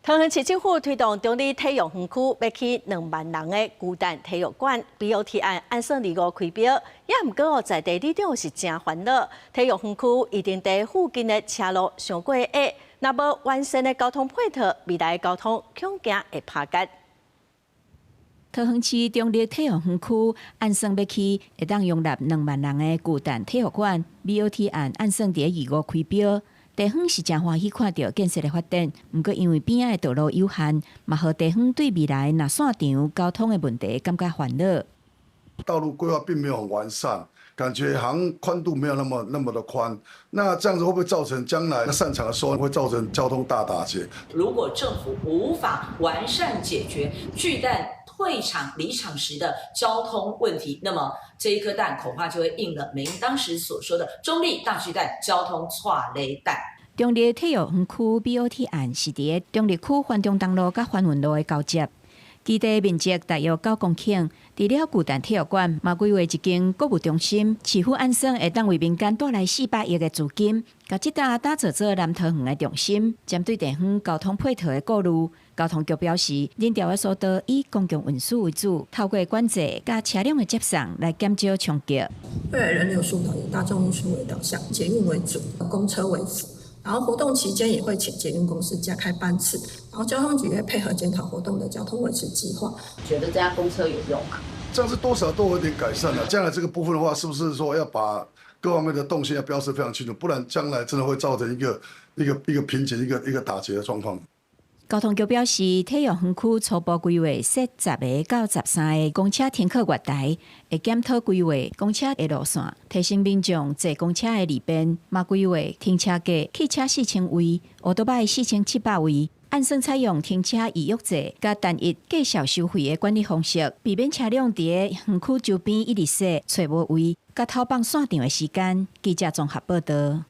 桃園市政府推動中壢體育園區要起2萬人的巨蛋體育館 ，BOT 案按算2月開標，也毋過在地里長是真煩惱。體育園區一定在附近的車路上過矮，若無完善的交通配套，未來交通恐驚會拍結。桃園市中壢體育園區按算要起會當容納2萬人的巨蛋體育館 ，BOT 案按算在2月開標。地方是真歡喜看到建設的發展，不過因為邊仔的道路有限，嘛互地方對未來若線場交通的問題感覺煩惱。道路規劃並沒有很完善，感覺好像寬度沒有那麼的寬。那這樣子會不會造成將來擅長的時候會造成交通大打結？如果政府無法完善解決巨蛋退場離場時的交通問題，那麼這一顆蛋恐怕就會應了美英當時所說的中壢大巨蛋交通錯雷蛋。中壢體育園區 BOT 案是佇中壢區環中東路甲環運路的交接，基地面積大約9公頃。除了巨蛋體育館，嘛規劃一間購物中心，市府按算會當為民間帶來400億的資金，甲這搭打造做南桃園的中心。針對地方交通配套的顧慮，交通局表示，人調的速度以公共運輸為主，透過管制甲車輛的接送來減少衝擊。未來人流疏導以大眾運輸為導向，捷運為主，公車為輔。然後活動期間也會請捷運公司加開班次，然後交通局會配合檢討活動的交通維持計劃。覺得這家公車有用嗎？這樣是多少都有點改善了。將來這個部分的話，是不是說要把各方面的動線要標示非常清楚，不然將來真的會造成一個瓶頸、一個打結的狀況。交通局表示，體育園區初步規劃設10個到13個公車停靠月台，會檢討規劃公車的路線，提醒民眾坐公車的利便。嘛規劃停車格汽車4000位，歐多拜4700位，按算採用停車預約制加單一計小收費的管理方式，避免車輛佇園區周邊一直駛找無位，甲偷放線場的時間。記者綜合報道。